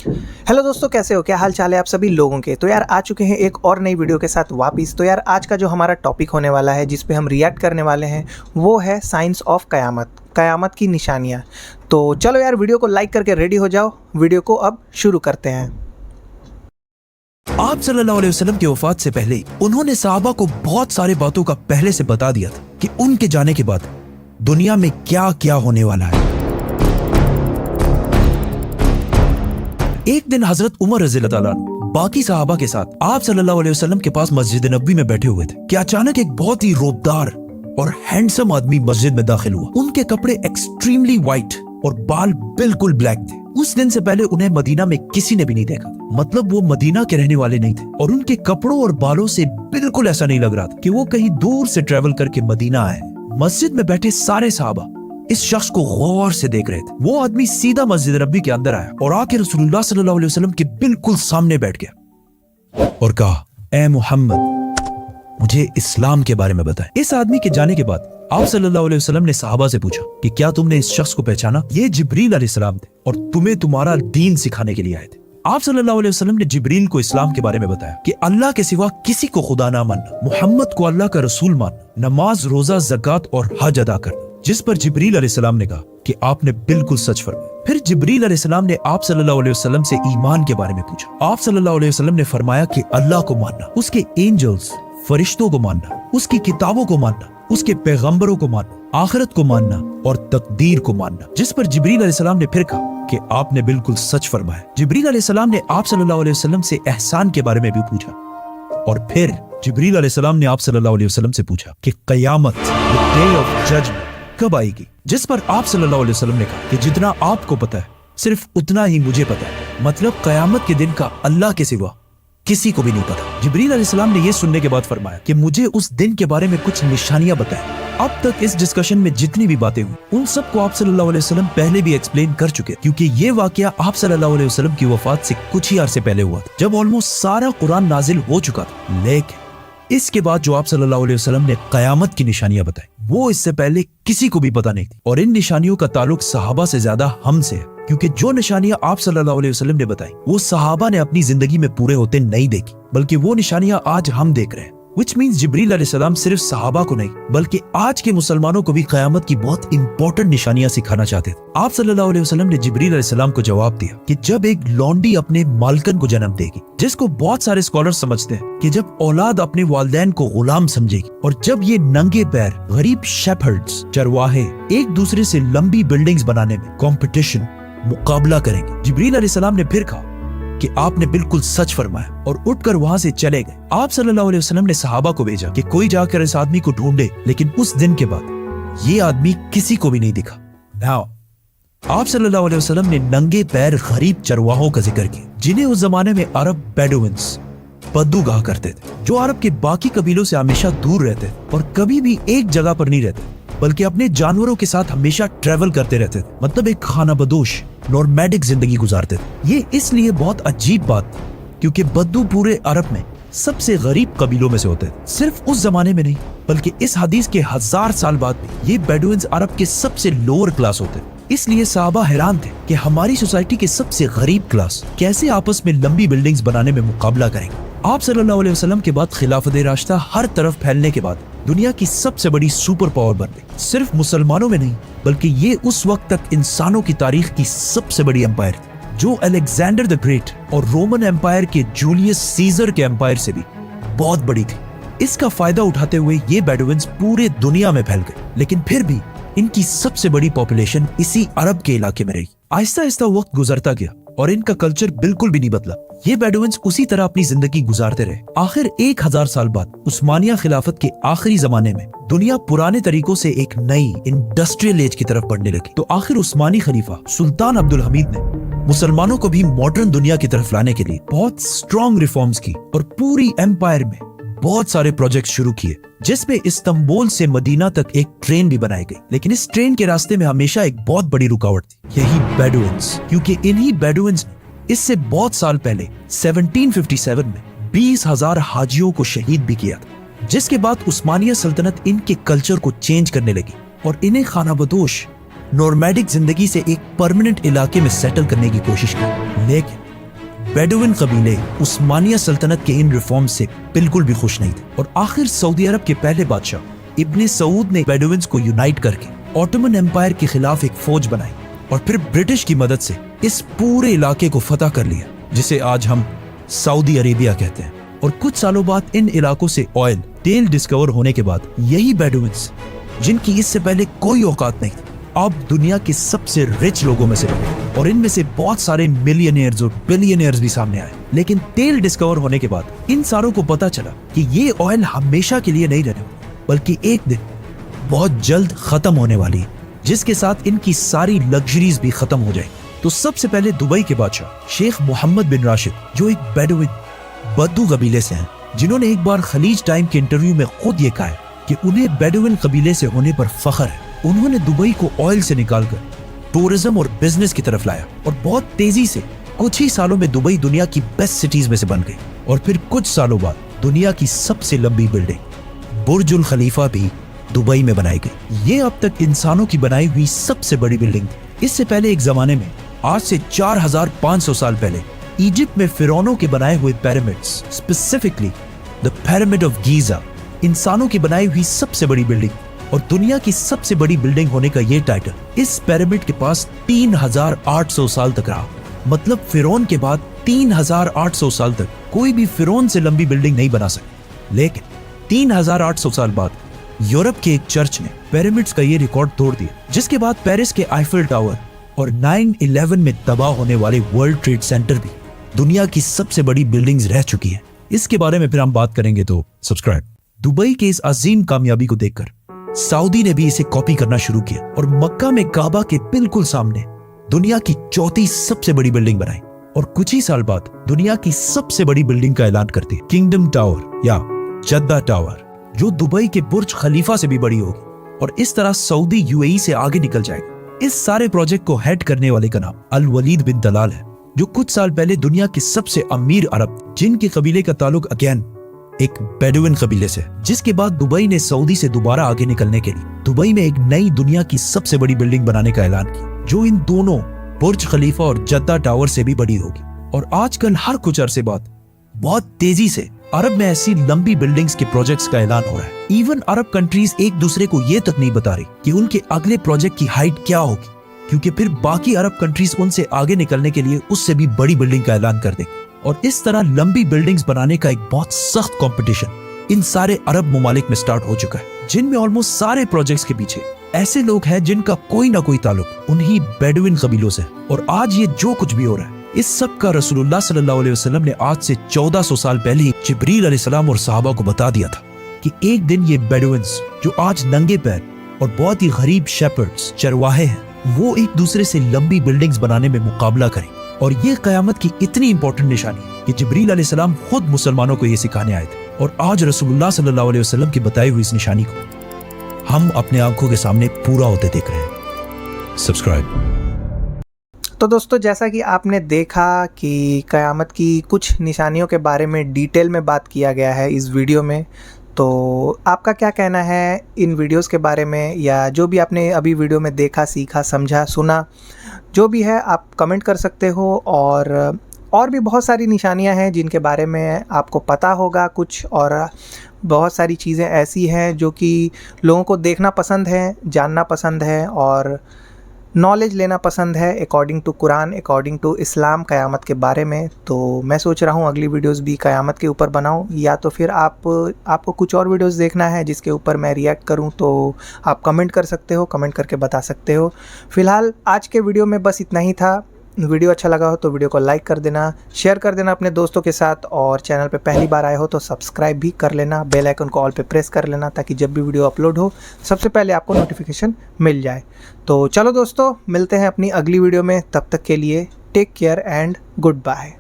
Hello दोस्तों, कैसे हो? क्या हाल चाल है आप सभी लोगों के? तो यार आ चुके हैं एक और नई वीडियो के साथ वापस। तो यार आज का जो हमारा टॉपिक होने वाला है, जिस पे हम रिएक्ट करने वाले हैं, वो है साइंस ऑफ कयामत की निशानियाँ। तो चलो यार वीडियो को लाइक करके रेडी हो जाओ, वीडियो को अब शुरू करते हैं। आप सल्लल्लाहु अलैहि वसल्लम की वफात से पहले उन्होंने सहाबा को बहुत सारे बातों का पहले से बता दिया था कि उनके जाने के बाद दुनिया में क्या क्या होने वाला है। एक दिन हजरत उमर रज़ियल्लाहु ताला अन्हु बाकी सहाबा के साथ आप सल्लल्लाहु अलैहि वसल्लम के पास मस्जिद नबवी में बैठे हुए थे कि अचानक एक बहुत ही रूपदार और हैंडसम आदमी मस्जिद में दाखिल हुआ। उनके कपड़े एक्सट्रीमली व्हाइट और बाल बिल्कुल ब्लैक थे। उस दिन से पहले उन्हें मदीना में किसी ने भी नहीं देखा, मतलब वो मदीना के रहने वाले नहीं थे और उनके कपड़ों और बालों से बिल्कुल ऐसा नहीं लग रहा था कि वो कहीं दूर से ट्रेवल करके मदीना आए। मस्जिद में बैठे सारे सहाबा इस शख्स को गौर से देख रहे थे। वो आदमी सीधा मस्जिद नबवी के अंदर आया और आके रसूलुल्लाह सल्लल्लाहु अलैहि वसल्लम के बिल्कुल सामने बैठ गया और कहा, ए मोहम्मद, मुझे इस्लाम के बारे में बताएं। इस आदमी के जाने के बाद आप सल्लल्लाहु अलैहि वसल्लम ने सहाबा से पूछा कि क्या तुमने इस शख्स को पहचाना? ये जिब्रील अलैहिस्सलाम थे और तुम्हें तुम्हारा दीन सिखाने के लिए आए थे। आप सल्लल्लाहु अलैहि वसल्लम ने जिब्रील को इस्लाम के बारे में बताया कि अल्लाह के सिवा किसी को खुदा ना मानना, मोहम्मद को अल्लाह का रसूल मानना, नमाज, रोजा, ज़कात और हज अदा करना। जिस पर जिब्रील अलैहिस्सलाम ने कहा कि आपने बिल्कुल सच फरमाया। फिर जिब्रील अलैहिस्सलाम ने आप सल्लल्लाहु अलैहि वसल्लम से ईमान के बारे में पूछा। आप सल्लल्लाहु अलैहि वसल्लम ने फरमाया कि अल्लाह को मानना, उसके एंजल्स, फरिश्तों को मानना, उसकी किताबों को मानना, उसके पैगंबरों को मानना, आखिरत को मानना और तकदीर को मानना। जिस पर जिब्रील अलैहिस्सलाम ने फिर कहा कि आपने बिल्कुल सच फरमाया। जिब्रील अलैहिस्सलाम ने आप सल्लल्लाहु अलैहि वसल्लम से एहसान के बारे में भी पूछा और फिर जिब्रील अलैहिस्सलाम ने आप सल्लल्लाहु अलैहि वसल्लम से पूछा कि कयामत, द डे ऑफ जजमेंट, कब आएगी? जिस पर आप सल्लल्लाहु अलैहि वसल्लम ने कहा कि जितना आपको पता है सिर्फ उतना ही मुझे पता है, मतलब कयामत के दिन का अल्लाह के सिवा किसी को भी नहीं पता। जिब्रील अलैहिस्सलाम ने यह सुनने के बाद फरमाया कि मुझे उस दिन के बारे में कुछ निशानियां बताएं। अब तक इस डिस्कशन में जितनी भी बातें हुई उन सबको आप सल्लल्लाहु अलैहि वसल्लम पहले भी एक्सप्लेन कर चुके, क्योंकि ये वाकया आप सल्लल्लाहु अलैहि वसल्लम की वफात से कुछ ही अरसे पहले हुआ था, जब ऑलमोस्ट सारा कुरान नाजिल हो चुका था। लेकिन इसके बाद जो आप सल्लल्लाहु अलैहि वसल्लम ने कयामत की निशानियां बताई, वो इससे पहले किसी को भी पता नहीं थी। और इन निशानियों का ताल्लुक सहाबा से ज्यादा हमसे है, क्योंकि जो निशानियां आप सल्लल्लाहु अलैहि वसल्लम ने बताई वो सहाबा ने अपनी जिंदगी में पूरे होते नहीं देखी, बल्कि वो निशानियां आज हम देख रहे हैं। Which means जिब्रील अलैहिस्सलाम सिर्फ सहाबा को नहीं बल्कि आज के मुसलमानों को भी कयामत की बहुत इंपॉर्टेंट निशानियां सिखाना चाहते थे। आप सल्लल्लाहु अलैहि वसल्लम ने जिब्रील अलैहिस्सलाम को जवाब दिया कि जब एक लौंडी अपने मालकन को जन्म देगी, जिसको बहुत सारे स्कॉलर समझते हैं कि जब औलाद अपने वालिदैन को गुलाम समझेगी, और जब ये नंगे पैर गरीब शेफर्ड्स, चरवाहे एक दूसरे से लंबी बिल्डिंग्स बनाने में कंपटीशन, मुकाबला करेंगे। जिब्रील अलैहिस्सलाम ने फिर कहा कि आपने बिल्कुल सच फरमाया और उठकर वहां से चले गए। आप सल्लल्लाहु अलैहि वसल्लम ने सहाबा को भेजा कि कोई जाकर इस आदमी को ढूंढे, लेकिन उस दिन के बाद ये आदमी किसी को भी नहीं दिखा। Now, आप सल्लल्लाहु अलैहि वसल्लम ने नंगे पैर गरीब चरवाहों का जिक्र किया, जिन्हें उस जमाने में अरब बेडुइन्स, बद्दू कहा करते थे, जो अरब के बाकी कबीलों से हमेशा दूर रहते और कभी भी एक जगह पर नहीं रहते, बल्कि अपने जानवरों के साथ हमेशा ट्रेवल करते रहते थे, मतलब एक खाना बदोश नॉर्मैडिक जिंदगी गुजारते थे। ये इसलिए बहुत अजीब बात थी क्योंकि बद्दू पूरे अरब में सबसे गरीब कबीलों में से होते थे। सिर्फ उस जमाने में नहीं बल्कि इस हदीस के 1000 साल बाद भी ये बेडुइन्स अरब के सबसे लोअर क्लास होते थे। इसलिए सहाबा हैरान थे कि हमारी सोसाइटी के सबसे गरीब क्लास कैसे आपस में लंबी बिल्डिंग्स बनाने में मुकाबला करेंगे। आप सल्लल्लाहु अलैहि वसल्लम के बाद खिलाफत राशिदा हर तरफ फैलने के बाद दुनिया की सबसे बड़ी सुपर पावर बन गई। सिर्फ मुसलमानों में नहीं बल्कि ये उस वक्त तक इंसानों की तारीख की सबसे बड़ी एम्पायर थी, जो अलेक्जेंडर द ग्रेट और रोमन एम्पायर के जूलियस सीजर के एम्पायर से भी बहुत बड़ी थी। इसका फायदा उठाते हुए ये बेडुइन्स पूरे दुनिया में फैल गए, लेकिन फिर भी इनकी सबसे बड़ी पॉपुलेशन इसी अरब के इलाके में रही। आहिस्ता आहिस्ता वक्त गुजरता गया और इनका कल्चर बिल्कुल भी नहीं बदला। ये बेडुइन्स उसी तरह अपनी जिंदगी गुजारते रहे। आखिर 1000 साल बाद उस्मानिया खिलाफत के आखिरी जमाने में दुनिया पुराने तरीकों से एक नई इंडस्ट्रियल एज की तरफ बढ़ने लगी। तो आखिर उस्मानी खलीफा सुल्तान अब्दुल हमीद ने मुसलमानों को भी मॉडर्न दुनिया की तरफ लाने के लिए बहुत स्ट्रॉन्ग रिफॉर्म्स की और पूरी एम्पायर में बहुत सारे प्रोजेक्ट शुरू किए, जिसमें इस्तांबुल से मदीना तक एक ट्रेन भी बनाई गई। लेकिन इस ट्रेन के रास्ते में हमेशा एक बहुत बड़ी रुकावट थी, यही बेडुइन्स, क्योंकि इन्हीं बेडुइन्स ने इससे बहुत साल पहले 1757 में 20,000 हाजियों को शहीद भी किया था, जिसके बाद उस्मानिया सल्तनत इनके कल्चर को चेंज करने लगी और इन्हें खानाबदोश नॉर्मैडिक जिंदगी से एक परमानेंट इलाके में सेटल करने की कोशिश की। लेकिन बेडुइन कबीले उस्मानिया सल्तनत के इन रिफॉर्म से बिल्कुल भी खुश नहीं थे और आखिर सऊदी अरब के पहले बादशाह इब्ने सऊद ने बेडुइन्स को यूनाइट करके ऑटोमन एम्पायर के खिलाफ एक फौज बनाई और फिर ब्रिटिश की मदद से इस पूरे इलाके को फतह कर लिया, जिसे आज हम सऊदी अरेबिया कहते हैं। और कुछ सालों बाद इन इलाकों से ऑयल तेल डिस्कवर होने के बाद यही बेडुइन्स, जिनकी इससे पहले कोई औकात नहीं थी, अब दुनिया के सबसे रिच लोगों में से बने और इनमें से बहुत सारे मिलियनियर्स और बिलियनियर्स भी सामने आए। लेकिन तेल डिस्कवर होने के बाद इन सारों को पता चला कि ये ऑयल हमेशा के लिए नहीं रहने वाली, बल्कि एक दिन बहुत जल्द खत्म होने वाली है, जिसके साथ इनकी सारी लग्जरीज भी खत्म हो जाएगी। तो सबसे पहले दुबई के बादशाह शेख मोहम्मद बिन राशिद, जो एक बेडुइन बद्दू कबीले से हैं, जिन्होंने एक बार खलीज टाइम के इंटरव्यू में खुद ये कहा है कि उन्हें बेडुइन कबीले से होने पर फख्र है। उन्होंने दुबई को ऑयल से निकालकर टूरिज्म और बिजनेस की तरफ लाया और बहुत तेजी से कुछ ही सालों में दुबई दुनिया की बेस्ट सिटीज में से बन गई। और फिर कुछ सालों बाद दुनिया की सबसे लंबी बिल्डिंग बुर्जुल खलीफा भी दुबई में बनाई गई। ये अब तक इंसानों की बनाई हुई सबसे बड़ी बिल्डिंग थी। इससे पहले एक जमाने में, आज से 4500 साल पहले, इजिप्ट में फिरौनों के बनाए हुए pyramids, specifically the pyramid of Giza, इंसानों की बनाई हुई सबसे बड़ी बिल्डिंग और दुनिया की सबसे बड़ी बिल्डिंग होने का ये टाइटल इस पिरामिड के पास 3800 साल तक रहा। मतलब फिरौन के बाद 3800 साल तक कोई भी फिरौन से लंबी बिल्डिंग नहीं बना सके। लेकिन 3800 साल बाद यूरोप के एक चर्च ने पिरामिड्स का ये रिकॉर्ड तोड़ दिया, जिसके बाद पेरिस के आईफिल टावर और 9/11 में तबाह होने वाले वर्ल्ड ट्रेड सेंटर भी दुनिया की सबसे बड़ी बिल्डिंग्स रह चुकी हैं। इसके बारे में फिर हम बात करेंगे, तो सब्सक्राइब। दुबई के इस अजीम कामयाबी को देखकर सऊदी ने भी इसे कॉपी करना शुरू किया और मक्का में काबा के बिल्कुल सामने दुनिया की चौथी सबसे बड़ी बिल्डिंग बनाई और कुछ ही साल बाद दुनिया की सबसे बड़ी बिल्डिंग का ऐलान करती किंगडम टावर या जद्दा टावर, जो दुबई के बुर्ज खलीफा से भी बड़ी होगी और इस तरह सऊदी यूएई से आगे निकल जाएगी। इस सारे प्रोजेक्ट को हेड करने वाले का नाम अल वलीद बिन तलाल है, जो कुछ साल पहले दुनिया के सबसे अमीर अरब, जिनके कबीले का ताल्लुक अगेन एक बेडुइन कबीले से, जिसके बाद दुबई ने सऊदी से दोबारा आगे निकलने के लिए दुबई में एक नई दुनिया की सबसे बड़ी बिल्डिंग बनाने का ऐलान किया, जो इन दोनों बुर्ज खलीफा और जद्दा टावर से भी बड़ी होगी। और आजकल हर कुछ अरसे बाद बहुत तेजी से अरब में ऐसी लंबी बिल्डिंग्स के प्रोजेक्ट्स का ऐलान हो रहा है। इवन अरब कंट्रीज एक दूसरे को ये तक नहीं बता रही कि उनके अगले प्रोजेक्ट की हाइट क्या होगी, क्योंकि फिर बाकी अरब कंट्रीज उनसे आगे निकलने के लिए उससे भी बड़ी बिल्डिंग का ऐलान कर देंगे। और इस तरह लंबी बिल्डिंग्स बनाने का एक बहुत सख्त कंपटीशन इन सारे अरब ममालिक में स्टार्ट हो चुका है, जिनमें ऑलमोस्ट सारे प्रोजेक्ट्स के पीछे ऐसे लोग हैं जिनका कोई ना कोई ताल्लुक उन्हीं बेडुइन कबीलों से। और आज ये जो कुछ भी हो रहा है, इस सब का रसूलुल्लाह सल्लल्लाहु अलैहि वसल्लम ने आज से 1400 साल पहले ही जिब्रील अलैहिस्सलाम और सहाबा को बता दिया था कि एक दिन ये बेडुइन्स, जो आज नंगे पैर और बहुत ही गरीब शेपर्ड्स, चरवाहे हैं, वो एक दूसरे से लंबी बिल्डिंग्स बनाने में मुकाबला करें। और ये कयामत की इतनी इंपॉर्टेंट निशानी है कि जिब्रील अलैहिस्सलाम खुद मुसलमानों को ये सिखाने आए थे। और आज रसूलुल्लाह सल्लल्लाहु अलैहि वसल्लम की बताई हुई इस निशानी को हम अपने आंखों के सामने पूरा होते देख रहे हैं। सब्सक्राइब। तो दोस्तों, जैसा कि आपने देखा कि कयामत की कुछ निशानियों के बारे में डिटेल में बात किया गया है इस वीडियो में, तो आपका क्या कहना है इन वीडियोस के बारे में, या जो भी आपने अभी वीडियो में देखा, सीखा, समझा, सुना, जो भी है आप कमेंट कर सकते हो। और भी बहुत सारी निशानियां हैं जिनके बारे में आपको पता होगा कुछ, और बहुत सारी चीज़ें ऐसी हैं जो कि लोगों को देखना पसंद है, जानना पसंद है और नॉलेज लेना पसंद है according to Quran, according to Islam, क़यामत के बारे में। तो मैं सोच रहा हूँ अगली वीडियोस भी क़यामत के ऊपर बनाऊँ, या तो फिर आपको कुछ और वीडियोस देखना है जिसके ऊपर मैं रिएक्ट करूँ, तो आप कमेंट कर सकते हो, कमेंट करके बता सकते हो। फ़िलहाल आज के वीडियो में बस इतना ही था। वीडियो अच्छा लगा हो तो वीडियो को लाइक कर देना, शेयर कर देना अपने दोस्तों के साथ, और चैनल पे पहली बार आए हो तो सब्सक्राइब भी कर लेना, बेल आइकन को ऑल पे प्रेस कर लेना, ताकि जब भी वीडियो अपलोड हो सबसे पहले आपको नोटिफिकेशन मिल जाए। तो चलो दोस्तों, मिलते हैं अपनी अगली वीडियो में, तब तक के लिए take care and good bye.